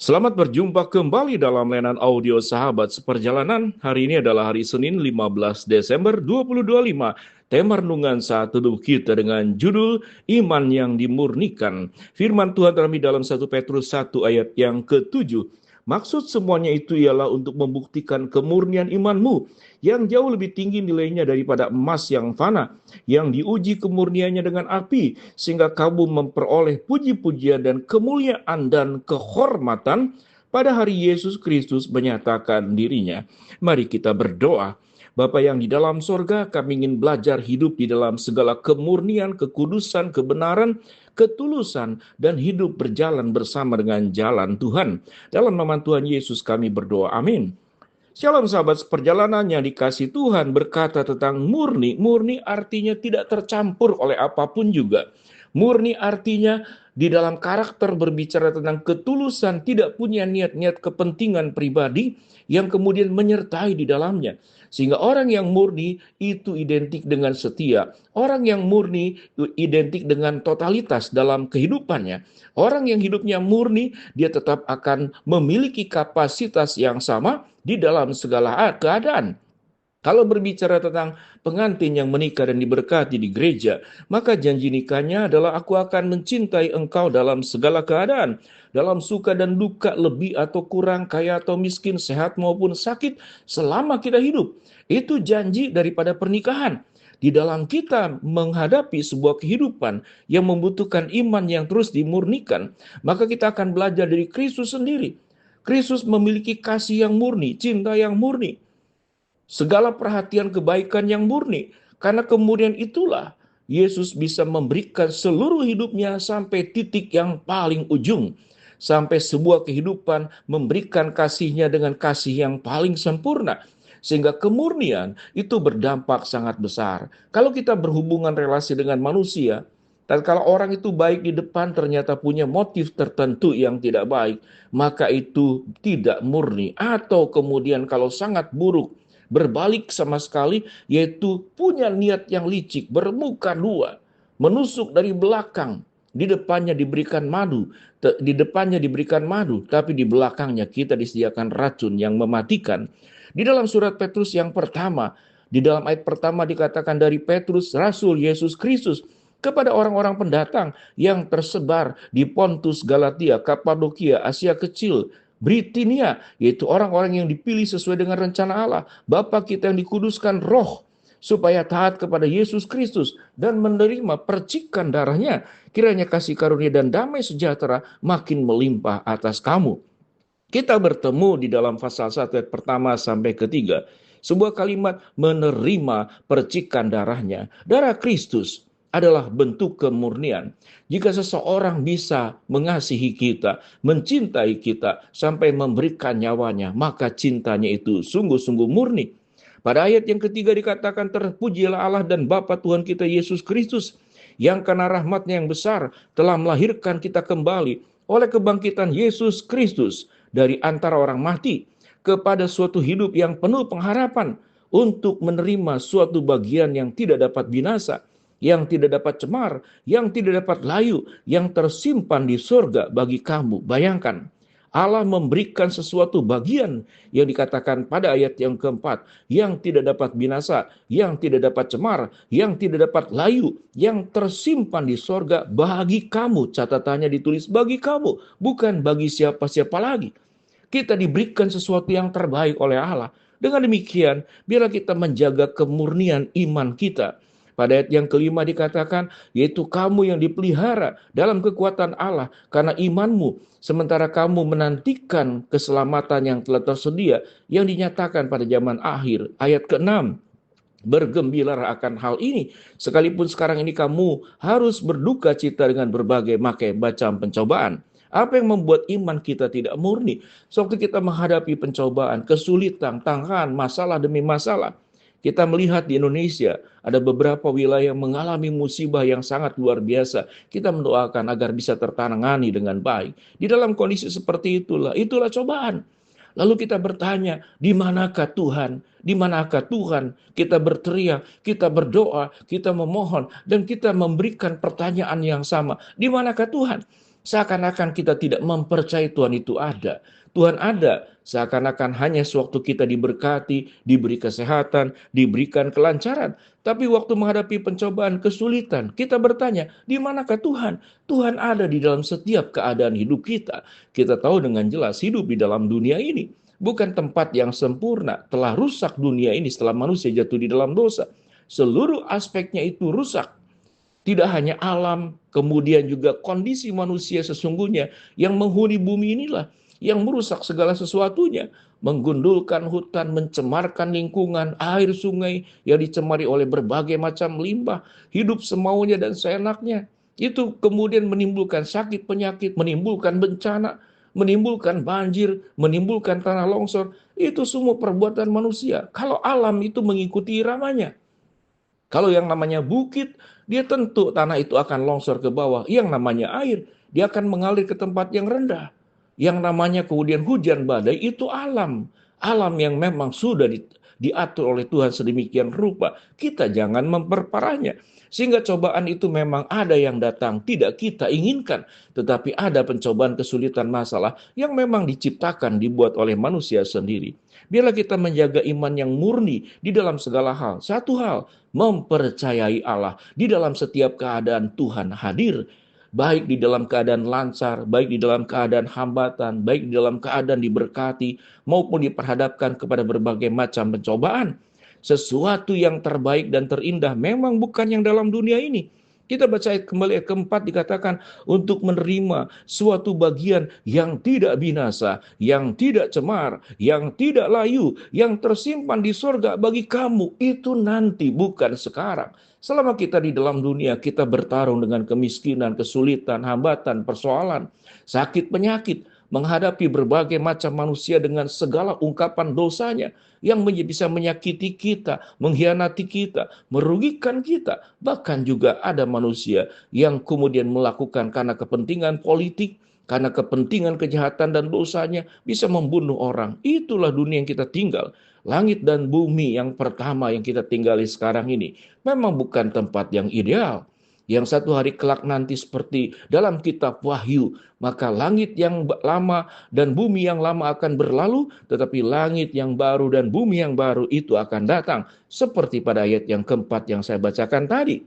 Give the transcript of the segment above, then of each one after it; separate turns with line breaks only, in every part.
Selamat berjumpa kembali dalam layanan audio Sahabat Seperjalanan. Hari ini adalah hari Senin 15 Desember 2025. Tema renungan saat teduh kita dengan judul Iman yang Dimurnikan. Firman Tuhan terambil dalam 1 Petrus 1 ayat yang ke-7. Maksud semuanya itu ialah untuk membuktikan kemurnian imanmu yang jauh lebih tinggi nilainya daripada emas yang fana, yang diuji kemurniannya dengan api, sehingga kamu memperoleh puji-pujian dan kemuliaan dan kehormatan pada hari Yesus Kristus menyatakan dirinya. Mari kita berdoa. Bapa yang di dalam sorga, kami ingin belajar hidup di dalam segala kemurnian, kekudusan, kebenaran, ketulusan, dan hidup berjalan bersama dengan jalan Tuhan. Dalam nama Tuhan Yesus kami berdoa. Amin. Shalom sahabat seperjalanan yang dikasih Tuhan, berkata tentang murni. Murni artinya tidak tercampur oleh apapun juga. Murni artinya di dalam karakter berbicara tentang ketulusan, tidak punya niat-niat kepentingan pribadi yang kemudian menyertai di dalamnya. Sehingga orang yang murni itu identik dengan setia. Orang yang murni itu identik dengan totalitas dalam kehidupannya. Orang yang hidupnya murni, dia tetap akan memiliki kapasitas yang sama di dalam segala keadaan. Kalau berbicara tentang pengantin yang menikah dan diberkati di gereja, maka janji nikahnya adalah aku akan mencintai engkau dalam segala keadaan, dalam suka dan duka, lebih atau kurang, kaya atau miskin, sehat maupun sakit, selama kita hidup. Itu janji daripada pernikahan. Di dalam kita menghadapi sebuah kehidupan yang membutuhkan iman yang terus dimurnikan, maka kita akan belajar dari Kristus sendiri. Kristus memiliki kasih yang murni, cinta yang murni, segala perhatian kebaikan yang murni. Karena kemudian itulah Yesus bisa memberikan seluruh hidupnya sampai titik yang paling ujung. Sampai sebuah kehidupan memberikan kasihnya dengan kasih yang paling sempurna. Sehingga kemurnian itu berdampak sangat besar. Kalau kita berhubungan relasi dengan manusia, dan kalau orang itu baik di depan ternyata punya motif tertentu yang tidak baik, maka itu tidak murni. Atau kemudian kalau sangat buruk, berbalik sama sekali, yaitu punya niat yang licik, bermuka dua, menusuk dari belakang, di depannya diberikan madu, tapi di belakangnya kita disediakan racun yang mematikan. Di dalam surat Petrus yang pertama, di dalam ayat pertama dikatakan dari Petrus, Rasul Yesus Kristus, kepada orang-orang pendatang yang tersebar di Pontus, Galatia, Kapadokia, Asia Kecil, Britinia, yaitu orang-orang yang dipilih sesuai dengan rencana Allah. Bapa kita yang dikuduskan roh, supaya taat kepada Yesus Kristus dan menerima percikan darahnya. Kiranya kasih karunia dan damai sejahtera makin melimpah atas kamu. Kita bertemu di dalam pasal 1 ayat pertama sampai ketiga. Sebuah kalimat menerima percikan darahnya. Darah Kristus adalah bentuk kemurnian. Jika seseorang bisa mengasihi kita, mencintai kita, sampai memberikan nyawanya, maka cintanya itu sungguh-sungguh murni. Pada ayat yang ketiga dikatakan, terpujilah Allah dan Bapa Tuhan kita Yesus Kristus, yang karena rahmatnya yang besar telah melahirkan kita kembali oleh kebangkitan Yesus Kristus dari antara orang mati kepada suatu hidup yang penuh pengharapan, untuk menerima suatu bagian yang tidak dapat binasa, yang tidak dapat cemar, yang tidak dapat layu, yang tersimpan di surga bagi kamu. Bayangkan, Allah memberikan sesuatu bagian yang dikatakan pada ayat yang keempat, yang tidak dapat binasa, yang tidak dapat cemar, yang tidak dapat layu, yang tersimpan di surga bagi kamu. Catatannya ditulis bagi kamu, bukan bagi siapa-siapa lagi. Kita diberikan sesuatu yang terbaik oleh Allah. Dengan demikian, biarlah kita menjaga kemurnian iman kita. Pada ayat yang kelima dikatakan, yaitu kamu yang dipelihara dalam kekuatan Allah karena imanmu, sementara kamu menantikan keselamatan yang telah tersedia, yang dinyatakan pada zaman akhir. Ayat ke-6, bergembiralah akan hal ini, sekalipun sekarang ini kamu harus berduka cita dengan berbagai macam pencobaan. Apa yang membuat iman kita tidak murni? Sewaktu kita menghadapi pencobaan, kesulitan, tantangan, masalah demi masalah. Kita melihat di Indonesia ada beberapa wilayah yang mengalami musibah yang sangat luar biasa. Kita mendoakan agar bisa tertangani dengan baik. Di dalam kondisi seperti itulah cobaan. Lalu kita bertanya, di manakah Tuhan? Di manakah Tuhan? Kita berteriak, kita berdoa, kita memohon, dan kita memberikan pertanyaan yang sama. Di manakah Tuhan? Seakan-akan kita tidak mempercayai Tuhan itu ada. Tuhan ada, seakan-akan hanya sewaktu kita diberkati, diberi kesehatan, diberikan kelancaran. Tapi waktu menghadapi pencobaan, kesulitan, kita bertanya, di manakah Tuhan? Tuhan ada di dalam setiap keadaan hidup kita. Kita tahu dengan jelas hidup di dalam dunia ini bukan tempat yang sempurna. Telah rusak dunia ini setelah manusia jatuh di dalam dosa. Seluruh aspeknya itu rusak. Tidak hanya alam, kemudian juga kondisi manusia sesungguhnya yang menghuni bumi inilah, yang merusak segala sesuatunya, menggundulkan hutan, mencemarkan lingkungan, air sungai yang dicemari oleh berbagai macam limbah, hidup semaunya dan seenaknya. Itu kemudian menimbulkan sakit penyakit, menimbulkan bencana, menimbulkan banjir, menimbulkan tanah longsor. Itu semua perbuatan manusia. Kalau alam itu mengikuti iramanya. Kalau yang namanya bukit, dia tentu tanah itu akan longsor ke bawah. Yang namanya air, dia akan mengalir ke tempat yang rendah. Yang namanya kemudian hujan badai, itu alam. Alam yang memang sudah diatur oleh Tuhan sedemikian rupa. Kita jangan memperparahnya. Sehingga cobaan itu memang ada yang datang, tidak kita inginkan. Tetapi ada pencobaan, kesulitan, masalah yang memang diciptakan, dibuat oleh manusia sendiri. Biarlah kita menjaga iman yang murni di dalam segala hal. Satu hal, mempercayai Allah. Di dalam setiap keadaan Tuhan hadir. Baik di dalam keadaan lancar, baik di dalam keadaan hambatan, baik di dalam keadaan diberkati, maupun diperhadapkan kepada berbagai macam pencobaan. Sesuatu yang terbaik dan terindah memang bukan yang dalam dunia ini. Kita baca kembali ayat keempat dikatakan untuk menerima suatu bagian yang tidak binasa, yang tidak cemar, yang tidak layu, yang tersimpan di sorga bagi kamu. Itu nanti, bukan sekarang. Selama kita di dalam dunia, kita bertarung dengan kemiskinan, kesulitan, hambatan, persoalan, sakit, penyakit, menghadapi berbagai macam manusia dengan segala ungkapan dosanya yang bisa menyakiti kita, mengkhianati kita, merugikan kita. Bahkan juga ada manusia yang kemudian melakukan karena kepentingan politik, karena kepentingan kejahatan dan dosanya bisa membunuh orang. Itulah dunia yang kita tinggal. Langit dan bumi yang pertama yang kita tinggali sekarang ini memang bukan tempat yang ideal. Yang satu hari kelak nanti seperti dalam kitab Wahyu, maka langit yang lama dan bumi yang lama akan berlalu, tetapi langit yang baru dan bumi yang baru itu akan datang. Seperti pada ayat yang keempat yang saya bacakan tadi.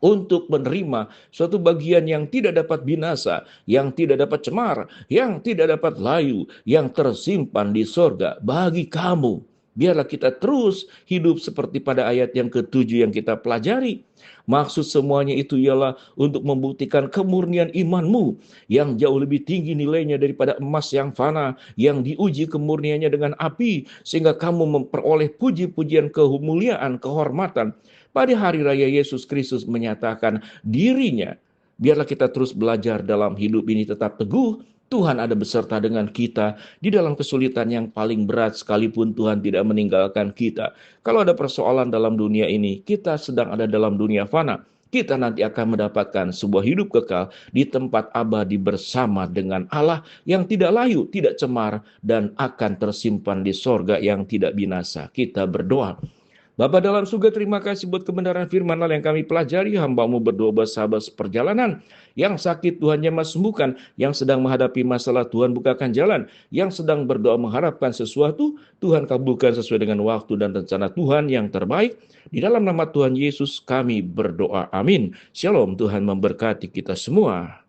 Untuk menerima suatu bagian yang tidak dapat binasa, yang tidak dapat cemar, yang tidak dapat layu, yang tersimpan di sorga bagi kamu. Biarlah kita terus hidup seperti pada ayat yang ketujuh yang kita pelajari. Maksud semuanya itu ialah untuk membuktikan kemurnian imanmu yang jauh lebih tinggi nilainya daripada emas yang fana, yang diuji kemurniannya dengan api, sehingga kamu memperoleh puji-pujian kemuliaan, kehormatan pada hari raya Yesus Kristus menyatakan dirinya. Biarlah kita terus belajar dalam hidup ini tetap teguh. Tuhan ada beserta dengan kita di dalam kesulitan yang paling berat, sekalipun Tuhan tidak meninggalkan kita. Kalau ada persoalan dalam dunia ini, kita sedang ada dalam dunia fana. Kita nanti akan mendapatkan sebuah hidup kekal di tempat abadi bersama dengan Allah yang tidak layu, tidak cemar, dan akan tersimpan di sorga yang tidak binasa. Kita berdoa. Bapa dalam surga, terima kasih buat kebenaran firman Allah yang kami pelajari. Hamba-Mu berdoa bersahabat seperjalanan. Yang sakit Tuhan jamah sembuhkan. Yang sedang menghadapi masalah Tuhan bukakan jalan. Yang sedang berdoa mengharapkan sesuatu, Tuhan kabulkan sesuai dengan waktu dan rencana Tuhan yang terbaik. Di dalam nama Tuhan Yesus kami berdoa. Amin. Shalom, Tuhan memberkati kita semua.